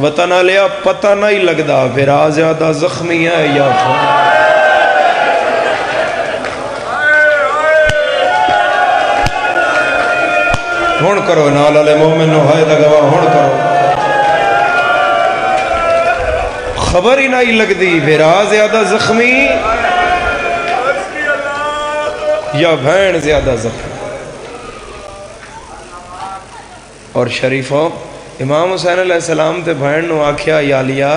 وطن لیا پتہ نہیں لگدا بھرا زیادہ زخمی ہے یا ہون کرو نال علی مومن نو ہائے دا گواہ ہون کرو خبر ہی نہیں لگدی بھرا زیادہ زخمی یا بھین زیادہ زخمی. اور شریفوں امام حسین علیہ السلام تے بھین نو آکھیا یا لیا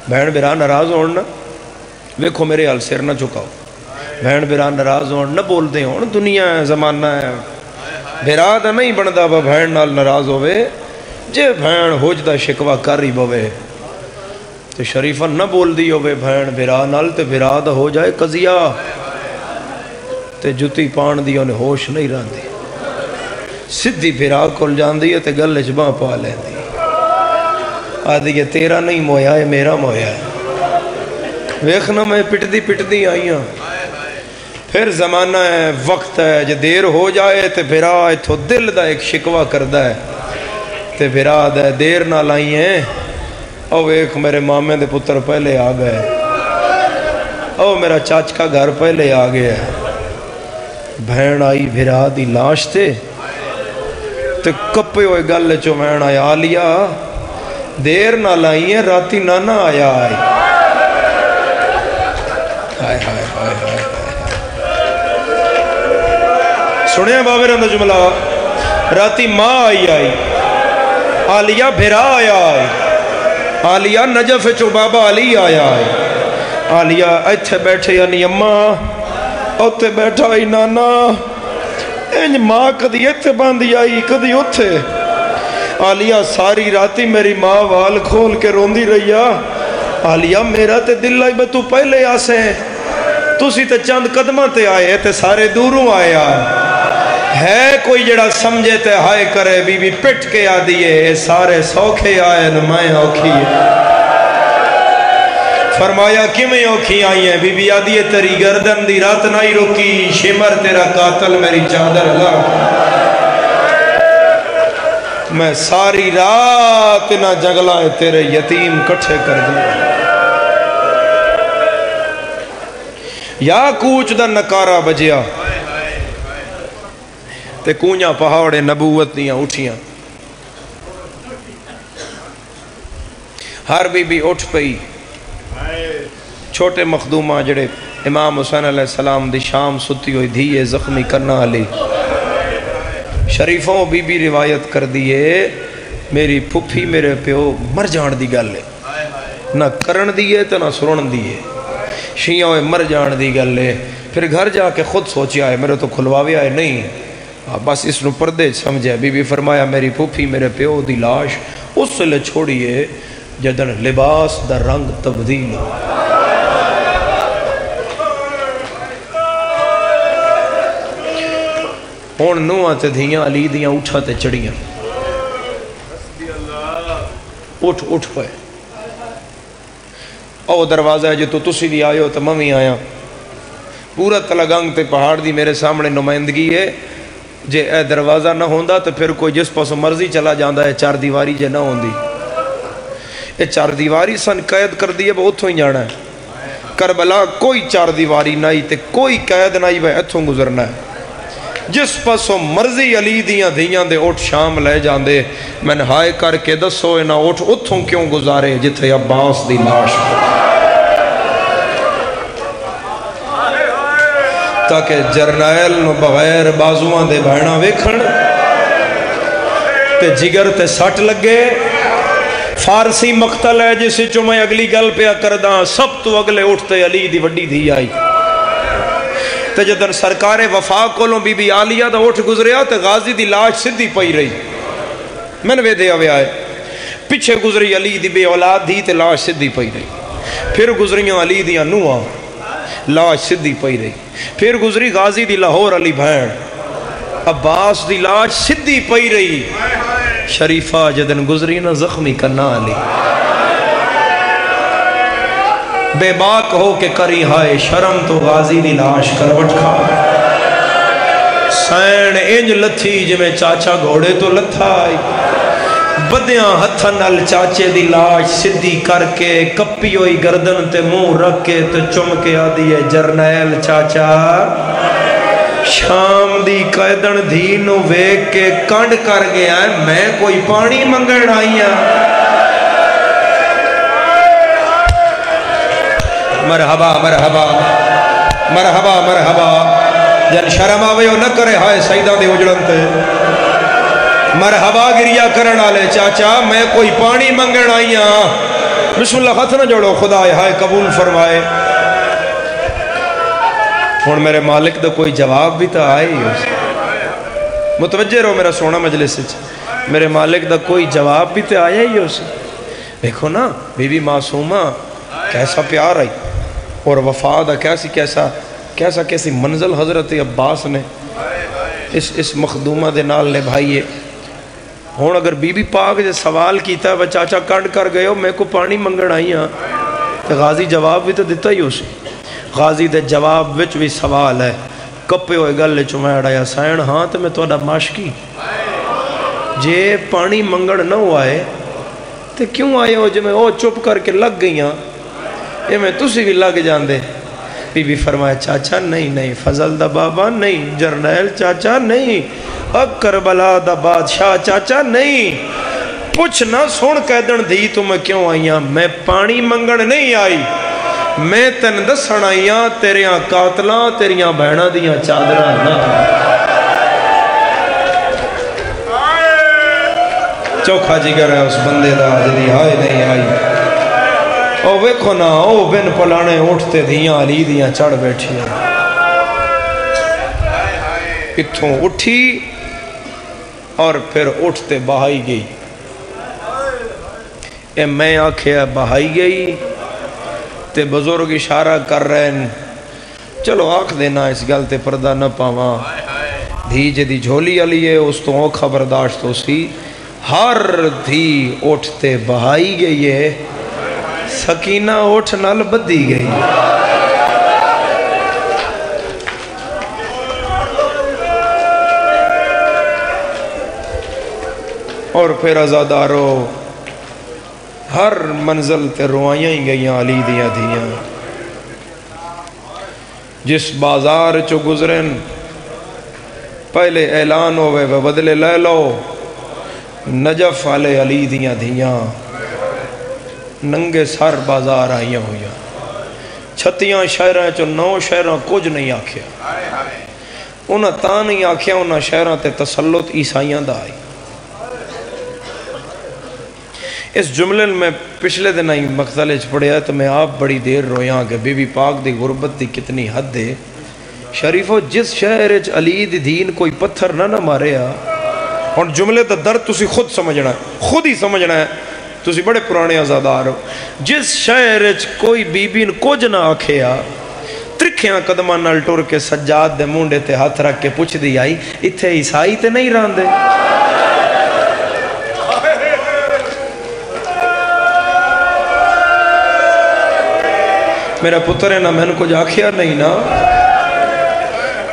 بھین برا ناراض ہون نا ویکھو میرے حال سر نہ چکاؤ بھین برا ناراض ہون نہ بول دے ہون دنیا ہے زمانہ ہے برا دا نہیں بندا با بھین نال ناراض ہوئے جے بھین ہوج دا شکوہ کر ہی بوے تو شریفہ نہ بول دی ہوئے بھین برا نال تے برا دا ہو جائے قضیہ تے جتی پان دی انہیں ہوش نہیں رہن دی سدھی بھرا کھل جان دی ہے تے گل اجباں پا لیں دی آدھی یہ تیرا نہیں مویا ہے میرا مویا ہے ویخنا میں پٹ دی آئیاں پھر زمانہ ہے وقت ہے جو دیر ہو جائے تے بھرا اتھو دل دا ایک شکوہ کردہ ہے تے بھرا دا دیر نہ لائی ہیں او ایک میرے مامے دے پتر پہلے آ گئے او میرا چاچ کا گھر پہلے آ گیا ہے بھین آئی بھرا دی لاش تے تے کپے ہوئے گل چو بھین آیا آلیا دیر نہ لائی ہیں راتی نانا آیا آئی ہائے ہائے ہائے ہائے سنے ہیں بابر اندر جملہ راتی ماں آئی آلیا بھرا آیا آئی آلیا نجف چو بابا علی آیا آئی آلیا ایتھے بیٹھے یعنی اممہ اوتے بیٹھا آئی نانا انج ماں کدی ایتھے باندھی آئی کدی اوتھے آلیا ساری راتی میری ماں وال کھول کے روندی رہیا آلیا میرا تے دل آئی بے تو پہلے آسے تُسی تے چند قدمہ تے آئے تے سارے دوروں آیا ہے کوئی جڑا سمجھے تے ہائے کرے بی بی پٹ کے آدیئے سارے سوکھے آئے نمائیں اوکھی فرمایا کیویں اوکھی آئی ہیں بی بی آدیئے تیری گردن دی رات نہیں رکی شمر تیرا قاتل میری چادر اللہ میں ساری رات نہ جگلائے تیرے یتیم کٹھے کر دیا یا کوچ دا نکارہ بجیا تے کونیاں پہاڑے نبوت دیاں اٹھیاں ہر بی بی اٹھ پئی چھوٹے مخدومہ جڑے امام حسین علیہ السلام دی شام ستی ہوئی دھیئے زخمی کرنا علی شریفوں بی بی روایت کر دیئے میری پھپھی میرے پیو مر جان دی گل ہے نہ کرن دیئے تو نہ سرن دیئے شیعوں مر جان دی گل ہے پھر گھر جا کے خود سوچیا ہے میرے تو کھلواوے آئے نہیں بس اس نو پردے سمجھے بی بی فرمایا میری پھپھی میرے پیو دی لاش اس سے لے چھوڑیے جدن لباس دا رنگ تبدیل ہو ہون نوہ تے دھیاں علی دیاں اٹھا تے چڑیاں اٹھ پائے او دروازہ ہے جو تو تسی بھی آئے ہو تو ممی آیا پورا تلگنگ تے پہاڑ دی میرے سامنے نمائندگی ہے جے اے دروازہ نہ ہوندہ تو پھر کوئی جس پاسو مرضی چلا جاندہ ہے چار دیواری جے نہ ہوندی اے چار دیواری سن قید کر دیئے وہ اتھوں ہی جانا ہے کربلا کوئی چار دیواری نہیں تے کوئی قید نہیں وہ اتھوں گزرنا ہے جس پاسو مرضی علی دیاں دیاں دے اٹھ شام لے جاندے میں نے ہائے کر کے دسو انہا اٹھ اتھوں کیوں گزارے جتھے عباس دی لاش تاکہ جرنائل نو بغیر بازوان دے بہنا ویکھن تے جگر تے سٹ لگے فارسی مقتل ہے جسے جو میں اگلی گل پہ کرداں سب تو اگلے اٹھتے علی دی وڈی دھی آئی تے جدن سرکار وفا کولوں بی بی آلیہ دا اٹھ گزریا تے غازی دی لاش سدھی پئی رہی میں نے دے آوے آئے پچھے گزری علی دی بے اولاد دی تے لاش سدھی پئی رہی پھر گزریاں علی دیاں نوہاں لاش سدھی پئی رہی پھر گزری غازی دی لاہور علی بھین عباس دی لاش سدھی پئی رہی شریفہ جدن گزری نہ زخمی کرنا علی بے باک ہو کے کری ہائے شرم تو غازی دی لاش کروٹ کھا سین انج لتھی جو میں چاچا گھوڑے تو لتھا آئی بدیاں ہتھاں نال چاچے دی لاش سدھی کر کے کپی ہوئی گردن تے منہ رکھ کے تے چم کے آدھی ہے جرنیل چاچا شام دی قیدن دھی نو ویک کے کنڈ کر گیا ہے میں کوئی پانی منگن آئی ہاں مرحبا مرحبا مرحبا مرحبا جن شرم آوے نہ کرے ہائے سیدہ دے اجڑن تے مرحبا گریا کرن آلے چاچا میں کوئی پانی منگن آئی ہاں بسم اللہ خط نہ جوڑو خدا ہائے قبول فرمائے ہون میرے مالک دا کوئی جواب بھی تا آئے ہی اس متوجہ رہو میرا سونا مجلس میرے مالک دا کوئی جواب بھی تا آیا ہی اس دیکھو نا بی بی معصومہ کیسا پیار آئی اور وفا دا کیسی منزل حضرت عباس نے اس مخدومہ دے نال نبھائیے ہون اگر بی بی پاک جے سوال کیتا ہے وہ چاچا کنڈ کر گئے ہو میں کو پانی منگن آئی ہاں تو غازی جواب بھی تو دیتا ہی اسے غازی دے جواب وچ بھی سوال ہے کپے ہوئے گلے چمیڑا یا سائن ہاں تو میں توڑا ماشکی جے پانی منگن نہ ہوا ہے تو کیوں آئے ہو جو میں او چپ کر کے لگ گئی ہاں یہ میں تسی بھی لگ جان دے بی بی فرمایا چاچا نہیں فضل دا بابا نہیں جرنیل چاچا نہیں کربلا دا بادشاہ چاچا نہیں پوچھ نہ سن قیدن دی تمہیں کیوں آئیاں میں پانی منگن نہیں آئی میں تن دسن آئیاں تیریاں قاتلاں تیریاں بہنہ دیاں چادراں نہ چوکھا جگر ہے اس بندے دا جدی آئے نہیں آئی او ویکھو نا او بن پلانے اٹھتے دیاں علی دیاں چڑھ بیٹھی ہیں اتھوں اٹھی اور پھر اٹھتے بہائی گئی اے میں آنکھیں بہائی گئی تے بزرگ اشارہ کر رہے ہیں چلو آنکھ دینا اس گل تے پردہ نہ پاواں دھی جدی جھولی علی ہے اس تو اوکھا برداشت ہو سی ہر دھی اٹھتے بہائی گئی ہے سکینہ اٹھ نال بدی گئی اور پھر ازادارو ہر منزل تے روائیاں ہی گئیاں علی دیاں دیاں جس بازار چو گزرن پہلے اعلان ہوئے وہ بدلے لے لو نجف والے علی دیاں دیاں ننگے سر بازار آئیاں ہویاں چھتیاں شہریں چو 9 شہریں کچھ نہیں آکھیا انہاں تاں نہیں آکھیا انہاں شہریں تے تسلط عیسائیاں دا آئی اس جملے میں پچھلے دن آئی مقتلے پڑھیا ہے تو میں آپ بڑی دیر رویاں کہ بی بی پاک دی غربت دی کتنی حد ہے شریفو جس شہر علی دی دین کوئی پتھر نہ مارے اور جملے دا درد تسی خود سمجھنا ہے خود ہی سمجھنا ہے تسی بڑے پرانے آزادار ہو جس شہر کوئی بی بی کچھ نہ آکھیا ترکھیاں قدمہ نال ٹور کے سجاد دے مونڈے تے ہاتھ رکھ کے پوچھ دی آئی اتھے عیسائی تے نہیں راندے میرا پتر ہے نا میں نے کچھ آکھیا نہیں نا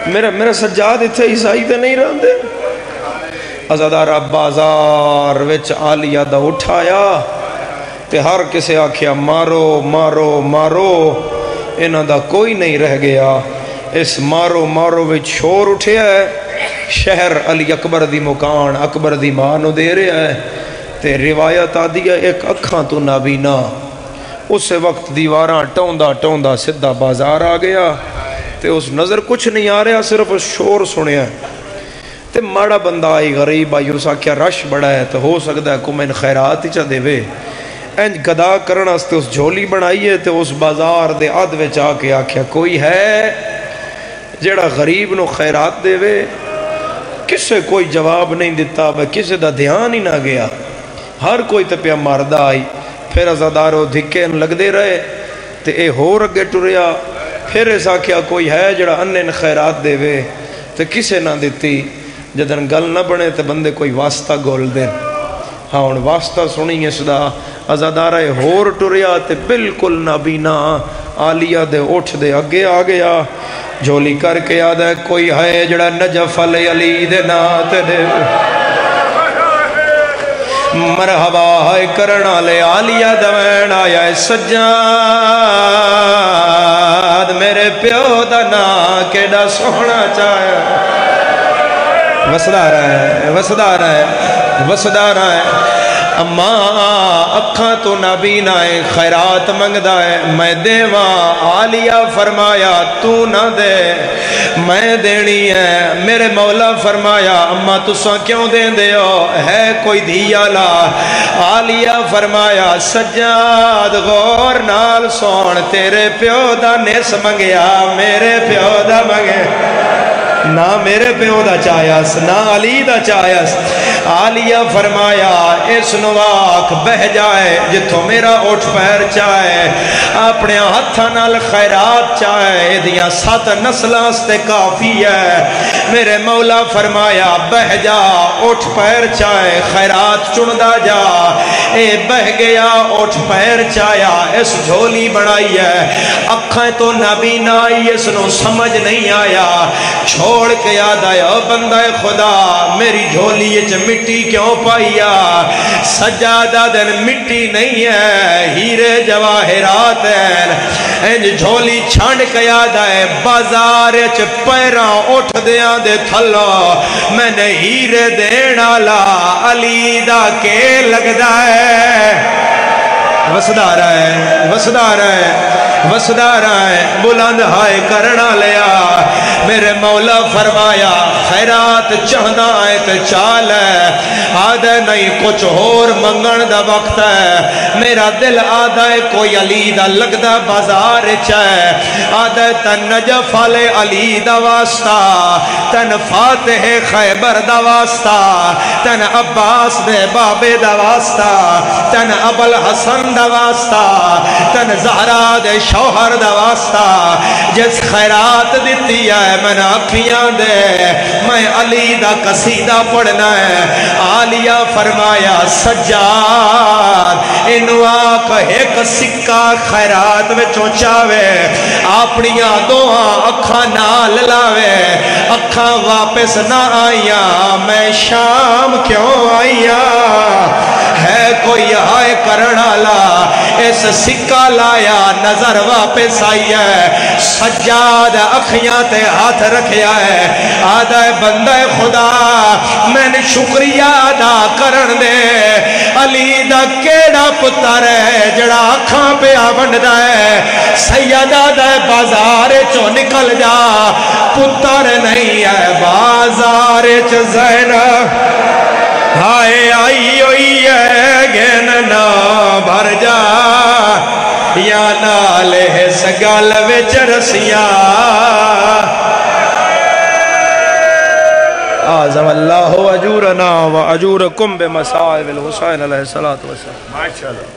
میرا سجاد اتھے عیسائی تے نہیں راندے ازادار بازار وچ آلیہ دا اٹھایا تے ہر کسے آکھیا مارو مارو مارو انہاں دا کوئی نہیں رہ گیا اس مارو مارو وچ شور اٹھیا ہے شہر علی اکبر دی مکان اکبر دی مانو دے رہا ہے تے روایت آدھی ہے ایک اکھاں تو نابینا اس وقت دیواراں ٹوندا سدھا بازار آ گیا تے اس نظر کچھ نہیں آ رہا صرف شور سنیا تے ماڑا بندہ آئی غریب آئی اس آکھیا رش بڑا ہے تو ہو سکتا ہے کوئی خیرات ہی چا دے وے انج گدا کرنا اس تے اس جھولی بنائی ہے تے اس بازار دے آدھ وچ آ کے آکھیا کوئی ہے جیڑا غریب نو خیرات دے وے کسے کوئی جواب نہیں دیتا کسے دا دھیان ہی نہ گیا ہر کوئی تے پیا ماردہ آئی پھر ازادارو دھکے لگ دے رہے تے اے ہو رگے ٹوریا پھر اس آکھیا کوئی ہے جڑا انن خیرات دے وے تے کسے نہ دیتی جدن گل نہ بنے تے بندے کوئی واسطہ گول دیں ہاں ان واسطہ سنی اس دا ازادارہ ہور ٹوریا تے بالکل نابینا آلیہ دے اٹھ دے اگے آ گیا جھولی کر کے یاد ہے کوئی ہے جڑا نجف علی دے نات دے مرحبا ہے کرنا لے آلیا دوین آیا سجاد میرے پیو دا نا کیڑا سونا چاہیا وسدا رہا ہے وسدا رہا ہے وسدا رہا ہے اماں اکھاں تو نبی نائے خیرات منگدا ہے میں دیواں آلیا فرمایا تو نہ دے میں دینی ہے میرے مولا فرمایا اماں تساں کیوں دین دے ہو ہے کوئی دھیا لا آلیا فرمایا سجاد غور نال سون تیرے پیو دا نیس منگیا میرے پیو دا منگے نہ میرے پیو دا چاہیس نہ علی دا چاہیس آلیہ فرمایا اس نواک بہ جائے جتوں میرا اٹھ پیر چاہے اپنے ہتھاں نال خیرات چاہے دیاں 7 نسلاں سے کافی ہے میرے مولا فرمایا بہ جا اٹھ پیر چاہے خیرات چندہ جا اے بہ گیا اٹھ پیر چاہیا اس جھولی بڑھائی ہے اکھائیں تو نبی نائی اس نو سمجھ نہیں آیا چھوڑ کے یاد آیا بندہ خدا میری جھولی یہ مٹی کیوں پائیا سجادہ دن مٹی نہیں ہے ہیرے جواہرات ہیں انج جھولی چھانڈ کے یاد آئے بازار چ پیراں اٹھ دیاں دے تھلو میں نے ہیرے دینا لا علی دا کے لگدا ہے وسدا رہا ہے وسدا رہا ہے وسدا رہا ہے بلند ہائے کرنا لیا میرے مولا فرمایا خیرات چاہنا ہے تو چال ہے آدھے نہیں کچھ اور منگن دا وقت ہے میرا دل آدھے کوئی علی دا لگدہ بازار چاہے آدھے تن نجف علی علی دا واسطہ تن فاتح خیبر دا واسطہ تن عباس دے بابے دا واسطہ تن ابو الحسن دا واسطہ تن زہرا دے شوہر دا واسطہ جس خیرات دیتی ہے میں نے اکھیاں دے میں علی دا قصیدہ پڑھنا ہے آلیہ فرمایا سجاد انو آکھ ایک سکہ خیرات میں چونچاوے اپنیاں دوہاں اکھاں نال لاوے اکھاں واپس نہ آئیاں میں شام کیوں آئیاں ہے کوئی آئے کرنا لا اس سکہ لایا نظر واپس آئی ہے سجاد اکھیاں تے ہاتھ رکھیا ہے آدھا بندہ خدا میں نے شکریہ ادا کرن دے علی دا کیڑا پتر ہے جڑا اکھاں پہ آونڈا ہے سیدہ دا بازار چو نکل جا پتر نہیں ہے بازار چو زینب ہائے آئی ہوئی ہے گھن نہ بھر جا یا نالے سگال وچ رسیاں اعظم اللہ اجورنا و اجورکم بمصائب الحسین علیہ السلام ماشاءاللہ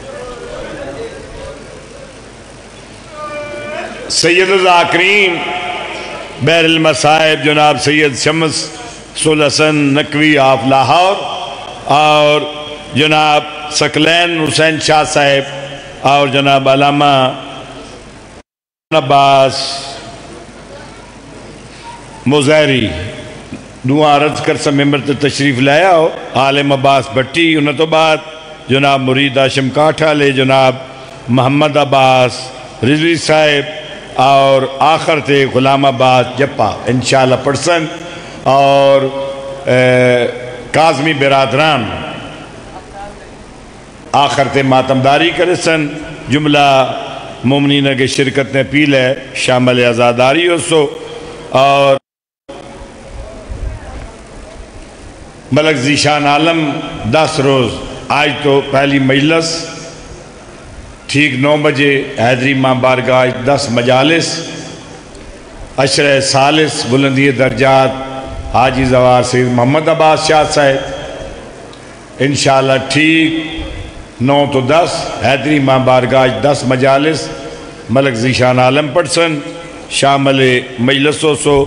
سید الذاکرین بحر المصائب جناب سید شمس سلحسن نقوی آف لاہور اور جناب سکلین حسین شاہ صاحب اور جناب علامہ عباس مزیری دعا عرض کر سا ممبر تے تشریف لایا ہو عالم عباس بٹی انہوں تو بعد جناب مرید آشم کاٹھا لے جناب محمد عباس رضوی صاحب اور آخر تے غلام عباس جپا انشاءاللہ پرسن اور کاظمی برادران آخر تے ماتمداری کرے سن جملہ مومنین کے شرکت نے پیل ہے شامل ازاداری ہو سو اور ملک ذیشان عالم 10 روز آج تو پہلی مجلس ٹھیک 9 بجے حیدری ماں بارگاہ 10 مجالس عشرہ سالس بلندی درجات حاجی زوار سید محمد عباس شاہ صاحب انشاءاللہ ٹھیک 9 تو 10 حیدری ماں بارگاہ 10 مجالس ملک ذیشان عالم پڑسن شامل مجلسوں سو